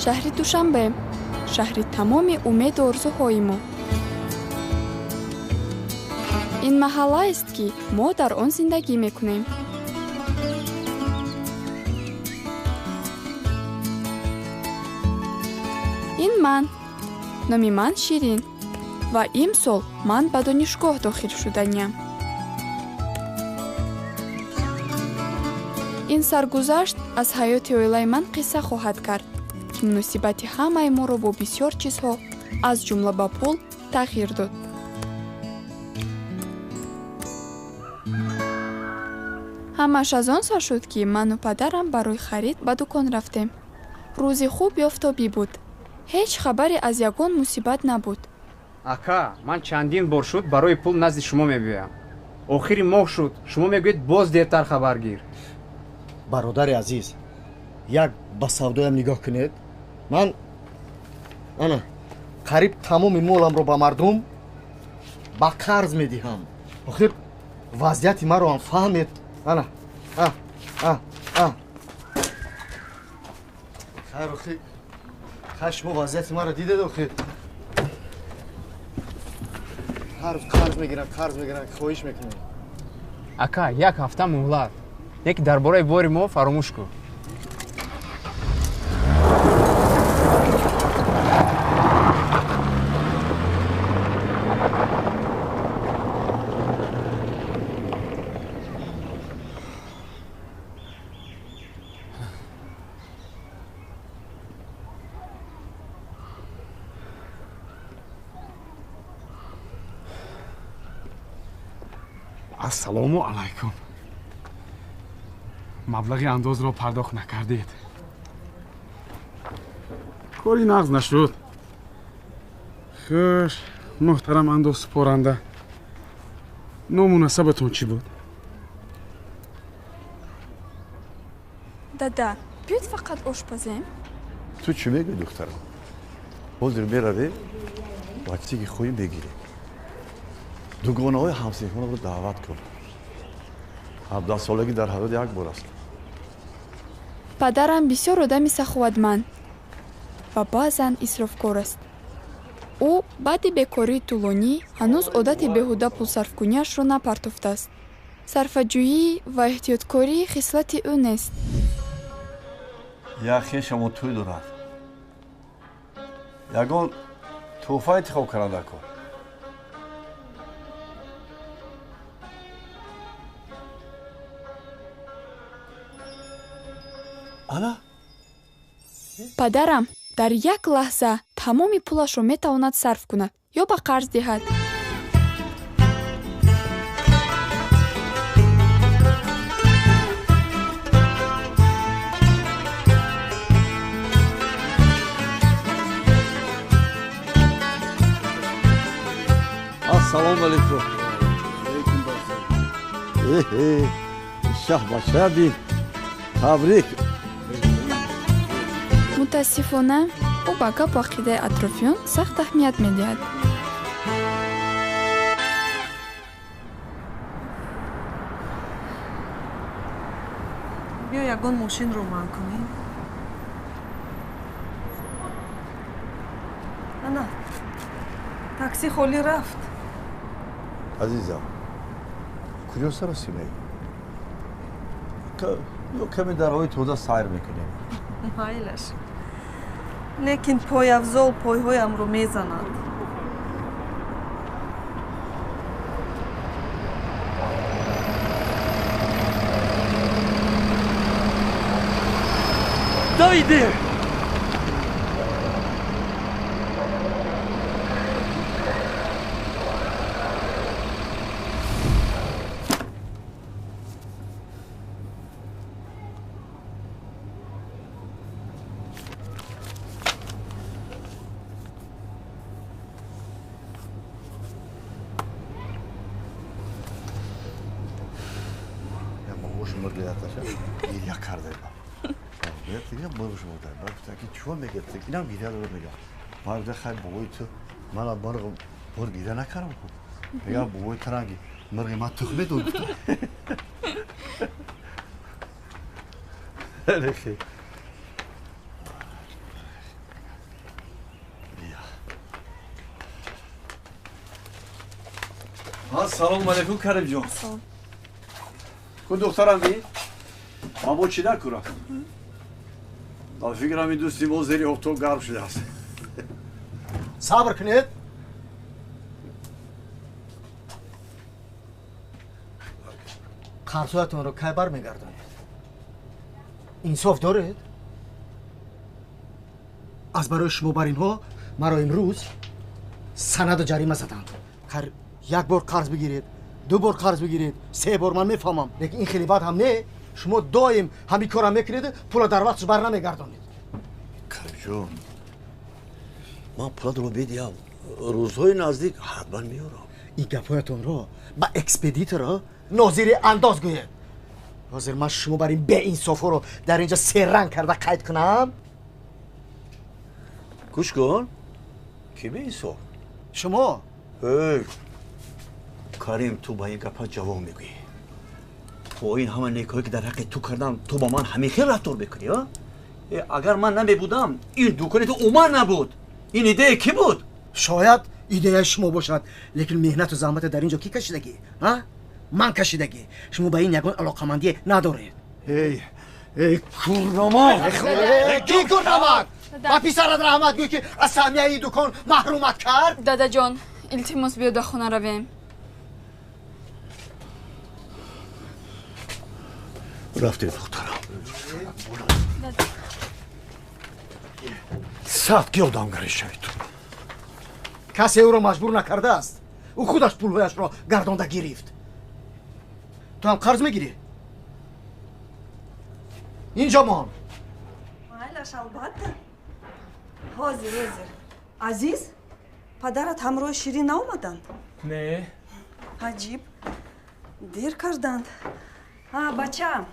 шаҳри Душанбе, шаҳри тамоми умеду орзуҳои мо. ин маҳаллаест, ки мо дар он зиндагӣ мекунем. ин ман, номи ман Ширин ва имсол ман ба донишгоҳ дохил шуданиям. ин саргузашт аз ҳаёти оилаи ман қисса хоҳад кард, ки муносибати ҳамаи моро бо бисёр чизҳо, аз ҷумла ба пул, тағйир дод. ҳамаш аз он сар шуд, ки ману падарам барои харид ба дукон рафтем. рӯзи хуб офтобӣ буд. ҳеҷ хабаре аз ягон мусибат набуд. ака, ман чандин бор шуд барои пул назди шумо мебиёям. охири моҳ шуд, шумо мегӯед боз дертар хабар гир. бародари азиз, як ба савдоям нигоҳ кунед. ман ана қариб тамоми моламро ба мардум ба қарз медиҳам. охир вазъияти маро ҳам фаҳмед. ана хайр охи шумо вазъияти маро дидед. охир ҳар рӯз қарз мегирам, хоҳиш мекунам. ака, як ҳафта муҳлат. яке дар бораи бори мо фаромӯш кун. ассалому алайкум. маблағи андозро пардохт накардед. кори нағз нашуд. хуш, муҳтарам андоз супоранда. ному насабатон чӣ буд? дада, биёд фақат ошпазем. ту чӣ мегӯй духтарам? ҳозир меравӣ, вақти ки хоҳӣ мегирӣ. дугонаҳои ҳамсинфонро даъват кун. 17-солагӣ дар ҳаёт як бор аст. падарам бисёр одами саховатманд ва баъзан исрофкор аст. ӯ баъди бекории тӯлонӣ ҳанӯз одати беҳуда пулсарфкуниашро напартофтааст. сарфаҷӯӣ ва эҳтиёткорӣ хислати ӯ нест. як хешамо тӯй дорад. ягон тӯҳфа интихоб карда кун. ана падарам дар як лаҳза тамоми пулашро метавонад сарф кунад ё ба қарз диҳад. ассалому алайкум. шаҳ ба шабин табрик. мутаассифона ӯ ба гапу ақидаи атрофиён сахт аҳамият медиҳад. биё ягон мошинро ман кунем. ана такси холӣ рафт. азизам, куҷо саросимем? ё каме дар ҳавои тоза сайр мекунем. майлаш, лекин пойафзол пойҳоямро мезанад. давиде! гирья кардаем. чего мегӯяд? инам гирья дорад мегӯям. марда хай бобои ту мана марғам бор гирья накардам. мегӯям бобои таранги марғи ман тух медод. Assalomu alaykum Karimjon. Salom. Kun doktoram iyi. Ama چی نکورم. فکرم این دوستی ما زیر اتاق گرم شده است. صبر کنید. قرضاتون رو کی برمیگردونید؟ انصاف دارید؟ از برای شما بر اینها مرا امروز سند جریمه زدند. یک بار قرض بگیرید، 2 بار قرض بگیرید، 3 بار من میفهمم. لیکن این خیلی بد هم نه. شما دائم همین کارا میکنید، پول در وقتش بر نمیگردونید. Karimjon. من پول رو بدیم. روزهای نزدیک حتما میارم. این گپایتون رو با اکسپدیتور ناظر انداز گوید. حاضر من شما بر این به انصافا رو در اینجا سررنگ کرده قید کنم. گوش کن. کی به انصاف؟ شما هی. کریم تو با این گپا جواب میگی. با این همه نیکایی که در حق تو کردم تو با من همیشه رفتار بکنی ها؟ اگر من نمی بودم این دوکانی تو اومد نبود. این ایده کی بود؟ شاید ایده شما باشد، لیکن مهنت و زحمت در اینجا کی کشیدگی؟ ها؟ من کشیدگی. شما با این یگان علاقمندی ندارید. ای کورنمک. کی کورنمک؟ با پسرت رحمت گوی که از سهمیه این دکان محرومت کرد؟ دادا جان التماس بیا خونه رویم. رفتی دخترم. صد گردانگری شوید. کسی او را مجبور نکرده است. او خودش پولهایش را گردانده گرفت. تو هم قرض میگیری؟ اینجا مان. مایلش البته. حاضر. عزیز پدرت همراه شیرین ناومدند؟ نه. عجیب. دیر کردند. بچه‌ام.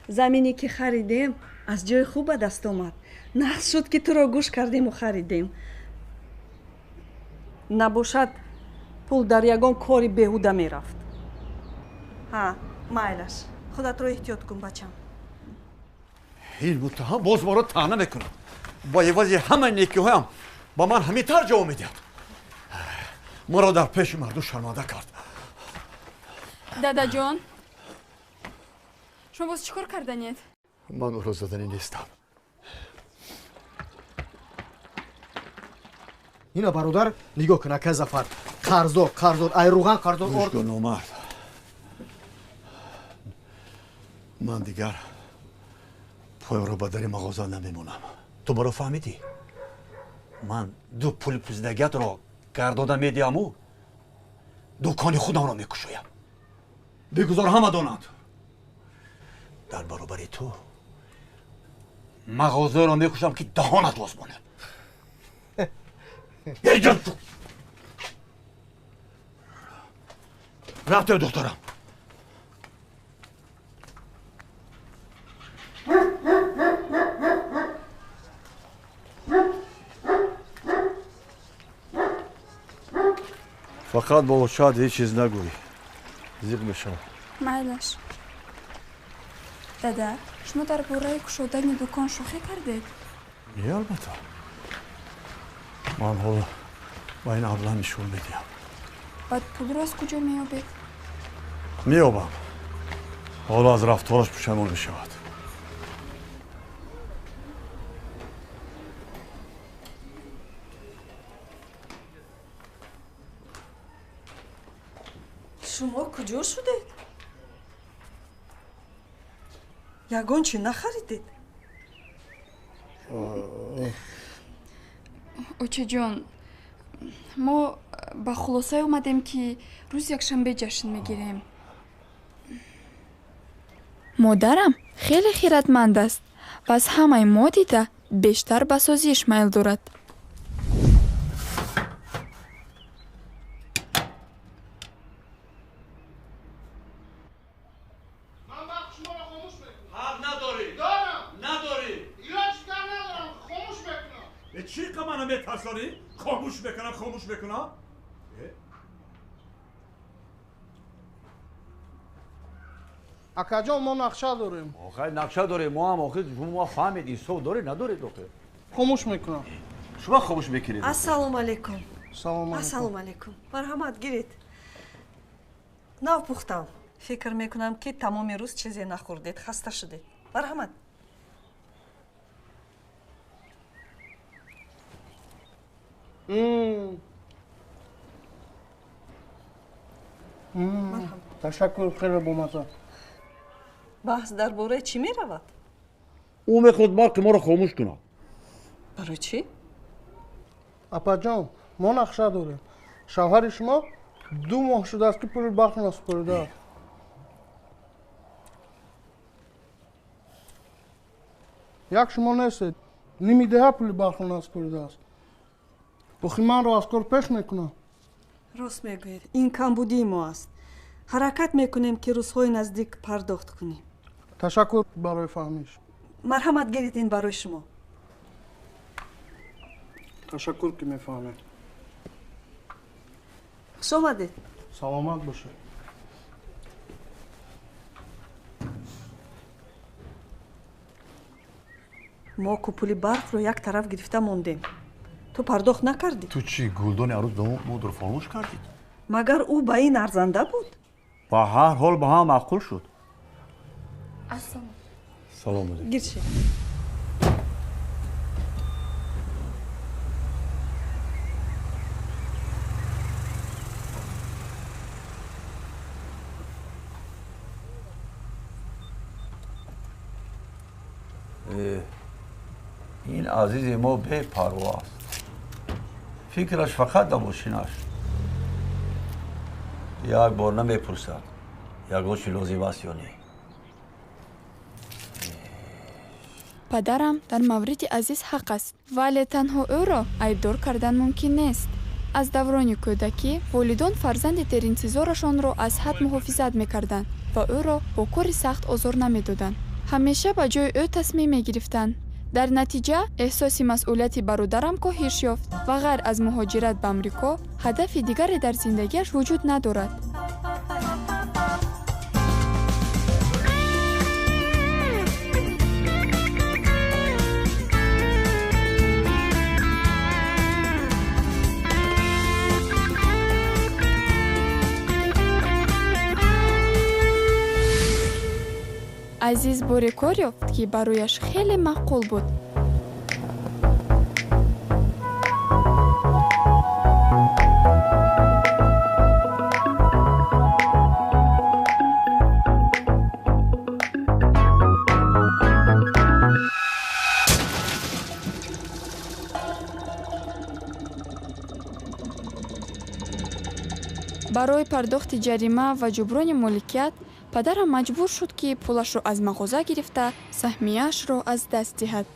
زمینی که خریدیم از جای خوب به دست آمد. نحس شد که تو را گوش کردیم و خریدیم. نباشد پول در یگان کاری بهوده می رفت. مایلش. خودت رو احتیاط کن بچه‌م. این متهم باز ما را طعنه میکنه. با عوض همه نیکی هایم با من همین طور جواب میدهد. ما را در پیش مردم شرمنده کرد. دادا جان شما باز چیکار کردنید؟ من او را زدنی نیستم. اینا برادر نگاه کنه که زفر قرضدار ای روغن قرضدار گوش کن نامرد. من دیگر پای رو به در مغازه نمیمونم. تو برا فهمیدی؟ من 2 پول پوزدگیت را گرداده میدیم و دکان خودم را میکشویم. بگذار همه دانند. در برابر تو مغازه را میکشم که دهانت باز مانه. یه جان تو رفته دخترم. فقط با شاید هیچ چیز نگویی. زیق بشم. مایلش. دادا شما در برای کشودن دکان شوخی کردید؟ نه البته. من حالا با این ابله نشون میدیم. بعد پول را از کجا میابید؟ میابم. حالا از رفتارش پشیمان میشود. شما کجا شدید؟ یگان چی نخریدید؟ اوچه جان ما با خلاصه اومدیم که روز یکشنبه جشن میگیریم. مادرم خیلی خیرتمند است و از همه ما دیده بیشتر به سازیش میل دارد. چی که منو میترسانی؟ خاموش بکنم؟ اکا جان ما نقشه داریم. آخه نقشه داریم ما هم آخه شما فهمیدین سو داره نداره آخه. خاموش میکنم. شما خاموش میکنید. السلام علیکم. سلام علیکم. السلام علیکم. مرحمت گیرید. навпухтам. фикр мекунам ки тамоми рӯз чизе нахӯрдед, хаста шудед. Марҳамат. ташаккур, хеле бомаза. баҳс дар бораи чӣ меравад? ӯ мехоҳад барқи моро хомӯш кунад. барои чӣ? апаҷон, мо нақша дорем. шавҳари шумо 2 моҳ шудааст ки пули барқ насупоридааст. як шумо нестед. ними деҳа пули барқ насупоридааст. бохи манро аз кор пеш мекунам. рост мегӯед. ин камбудии мо аст. ҳаракат мекунем ки рӯзҳои наздик пардохт кунем. ташаккур барои фаҳмиш. марҳамат гиред, ин барои шумо. ташаккур ки мефаҳмед. хуш омадед. саломат бошед. мо ку пули барқро як тараф гирифта мондем. ту пардохт накардӣ? ту чӣ гулдони арӯз модро фаромӯш кардид? магар ӯ ба ин арзанда буд? ба ҳар ҳол ба ҳама маъқул шуд. салом будед. гир шед. ин азизи мо бепарво аст. фикраш фақат ба мошинаш. як бор намепурсад ягон чӣ лозим аст ё не. падарам дар мавриди азиз ҳақ аст, вале танҳо ӯро айбдор кардан мумкин нест. аз даврони кӯдакӣ волидон фарзанди деринтизорашонро аз ҳад муҳофизат мекарданд ва ӯро бо кори сахт озор намедоданд. ҳамеша ба ҷои ӯ тасмим мегирифтанд. дар натиҷа эҳсоси масъулияти бародарам коҳиш ёфт ва ғайр аз муҳоҷират ба амрико ҳадафи дигаре дар зиндагиаш вуҷуд надорад. азиз боре кор ёфт ки барояш хеле маъқул буд. барои пардохти ҷарима ва ҷуброни моликият падарам маҷбур шуд ки пулашро аз мағоза гирифта саҳмияшро аз даст диҳад.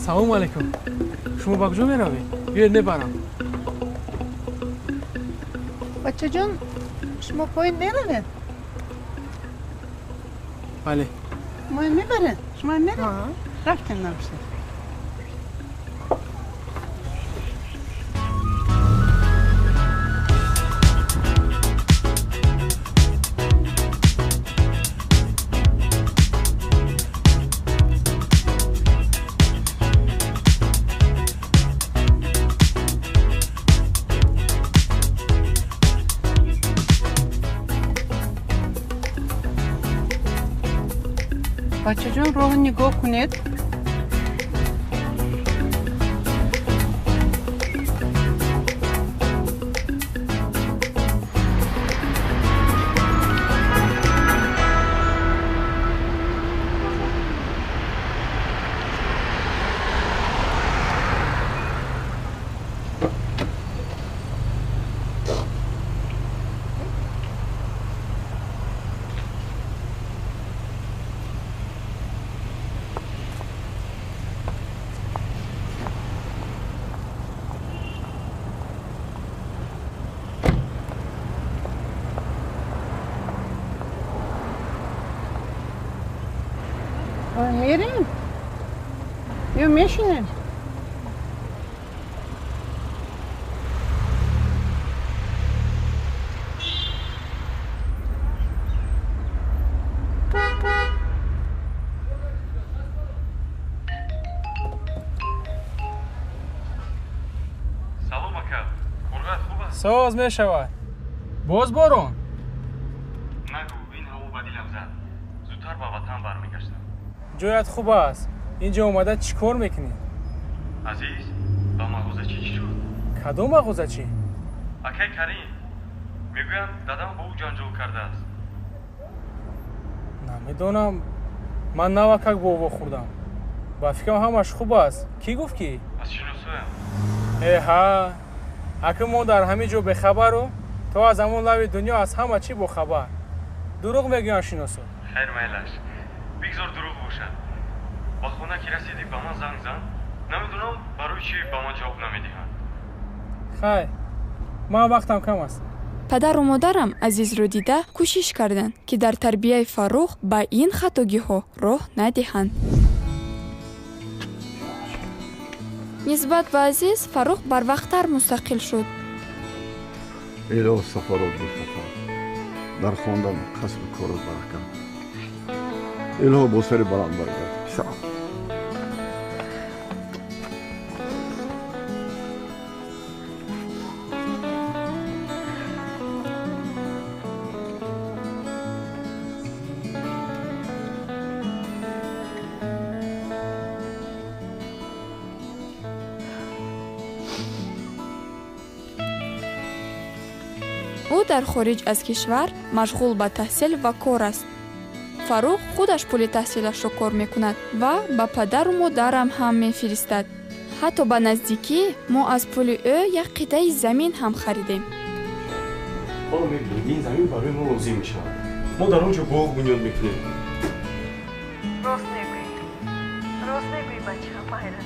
салому алайкум. шумо ба куҷо меравед? биёед мебарам. бачаҷон, шумо поин меравед? бале. моин мебаред? шумо меред? рафтем набиштед. бачаҷон, роҳро нигоҳ кунед. мерем? بیا میشینیم. ساز می شود. باز بارون. نگو این هوا بدیلم زد. زودتر با وطن برمیگشتم. جایت خوب است. اینجا اومده چیکار میکنی؟ عزیز، با مغازه چی شد؟ کدوم مغازه چی؟ اکی کریم. میگویم دادم با او جنجال کرده است. نمیدونم. من نوکک با او خوردم. با فکرم همش خوب است. کی گفت کی؟ از شناسویم. ها. اگه ما در همه جا بخبرو تو از همون لب دنیا از همه چی بخبر. دروغ میگن شناسو. خیر میلش. بگذار دروغ باشد. با خونه که رسیدی با من زنگ زن. نمیدونم برای چی با من جواب نمیدهند. خیر. من وقتم کم است. پدر و مادرم عزیز رو دیده کوشش کردند که در تربیت فاروق با این خطاگی‌ها راه ندهند. نسبت به عزیز فاروق بر وقتتر مستقل شد. الهی سفارات بفرست. در خواندن کسب کار برکت. الهی با سر بلند برگرد. سلام. او در خارج از کشور مشغول به تحصیل و کار است. فاروق خودش پول تحصیلش را کار میکند و به پدر و مادرم هم میفرستد. حتی به نزدیکی ما از پول او یک قطعه زمین هم خریدیم. حالا میبینید این زمین برای ما روزی میشه. ما در اونجا باغ بنیاد میکنیم. راست نگوی بچه مهرش.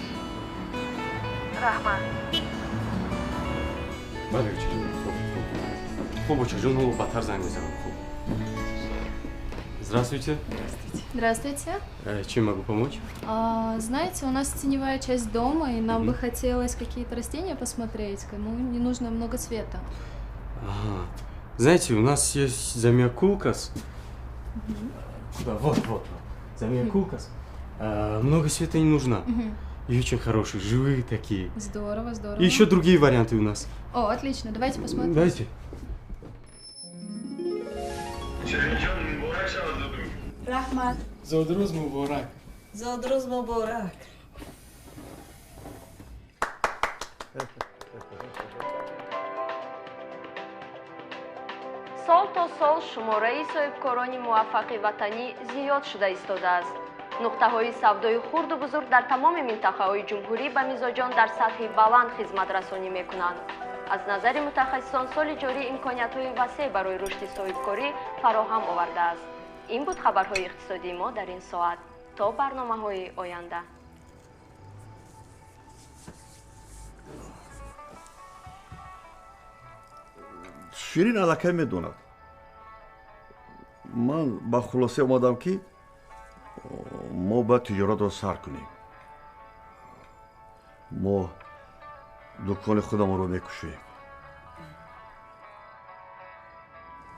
رحمت. بله بچه جون. خوب бача جون حالا بدتر زنگ میزنم. خوب. Здравствуйте. Здравствуйте. Чем могу помочь? Знаете, у нас теневая часть дома, и нам бы хотелось какие-то растения посмотреть, кому не нужно много света. Ага. Знаете, у нас есть замиокулкас. Да, вот. Замиокулкас. Много света не нужно. И очень хорошие, живые такие. Здорово. И еще другие варианты у нас. О, отлично, давайте посмотрим. Давайте. رحمت. زادروز مبارک. زادروز مبارک. сол то сол шумораи соҳибкорони муваффақи ватанӣ зиёд шуда истодааст. нуқтаҳои савдои хурду бузург дар тамоми минтақаҳои ҷумҳурӣ ба мизоҷон дар сатҳи баланд хизматрасонӣ мекунанд. аз назари мутахассисон соли ҷорӣ имкониятҳои васеъ барои рушди соҳибкорӣ фароҳам овардааст. ин буд хабарҳои иқтисодии мо дар ин соат. то барномаҳои оянда. شیرین علکه میدوند. من با خلاصه اومدم که ما باید تجارت را سر کنیم. ما دکان خودم رو میکشیم.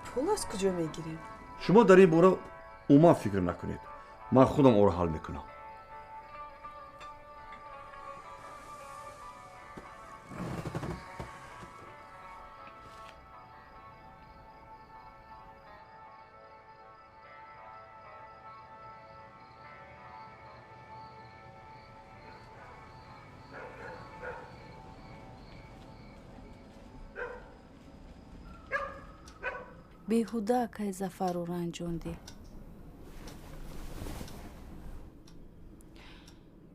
پول از کجا میگیریم؟ شما در این باره عموما فکر نکنید. من خودم او را حل میکنم. بیهوده که زفر رو رنجوندی.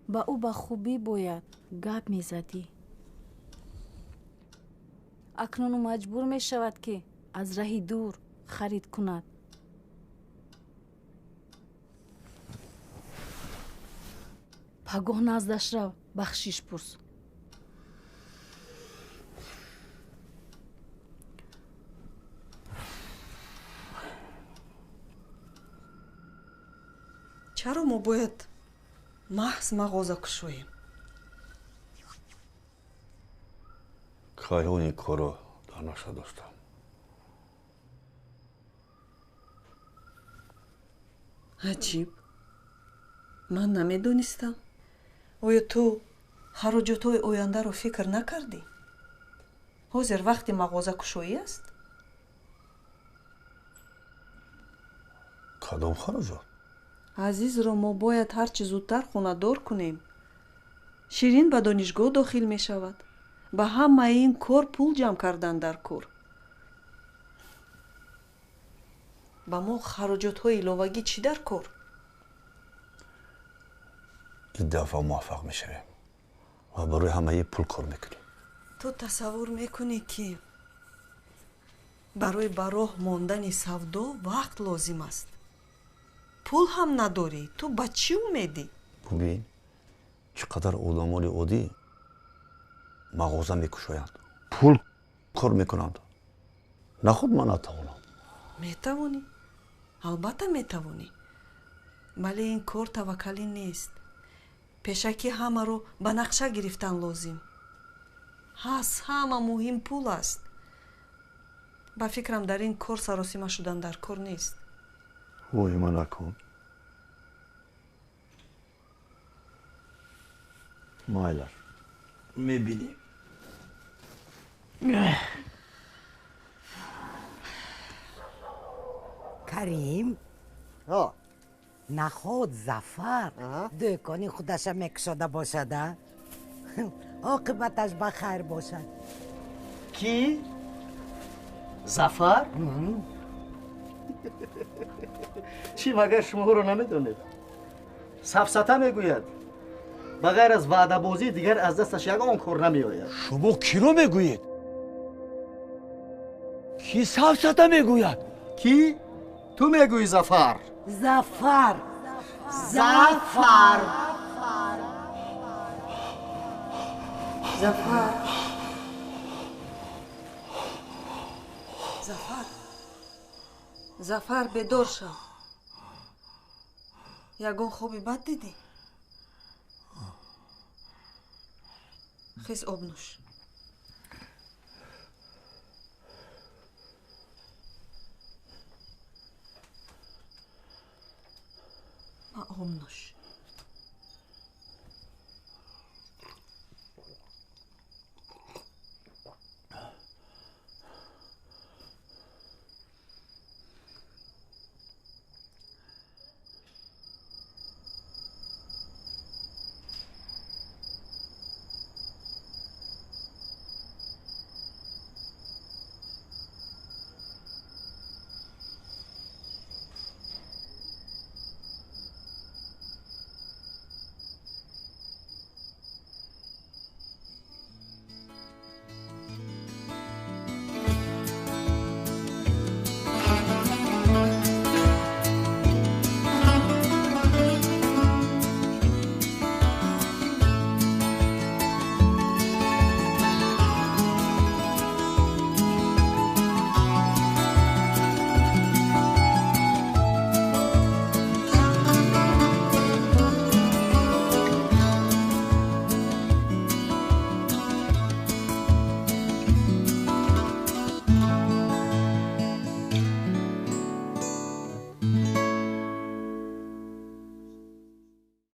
با او با خوبی باید گپ میزدی. اکنون او مجبور می شود که از راه دور خرید کند. پگاه نزدش رو بخشش پرس. چرا ما باید маҳз мағоза кушоем. кайҳони корро дар наша доштам. аҷиб, ман намедонистам. оё ту хароҷотҳои ояндаро фикр накардӣ? ҳозир вақти мағоза кушоӣ аст? кадом хароҷот? азизро мо бояд ҳарчи зудтар хонадор кунем. ширин ба донишгоҳ дохил мешавад. ба ҳамаи ин кор пул ҷамъ кардан дар кор. ба мо хароҷотҳои иловагӣ чӣ дар кор? ин дафъа муваффақ мешавем ва барои ҳамаи пул кор мекунем. ту тасаввур мекунӣ ки барои ба роҳ мондани савдо вақт лозим аст. пул ҳам надорӣ, ту ба чӣ умедӣ? бубин чӣ қадар одамони оддӣ мағоза мекушоянд, пул кор мекунанд. нахуд ман натавонам. метавонӣ, албатта метавонӣ, вале ин кор таваккалӣ нест. пешакӣ ҳамаро ба нақша гирифтан лозим. ҳас ҳама муҳим пул аст. ба фикрам дар ин кор саросима шудан дар кор нест. воҳима накун. майлар мебинем. карим наход зафар дӯкони худаша мекушода бошада. оқибаташ ба хайр бошад. ки зафар чӣ магар шуморо намедонед? сафсата мегӯяд ба ғайр аз ваъдабозӣ дигар аз дасташ ягон кор намеояд. шумо киро мегӯед? ки сафсата мегӯяд? ки ту мегӯӣ зафар. зафар зафар зафар зафар зафар бедор шав. ягон хоби бад дидӣ? хез об нӯш. об нӯш.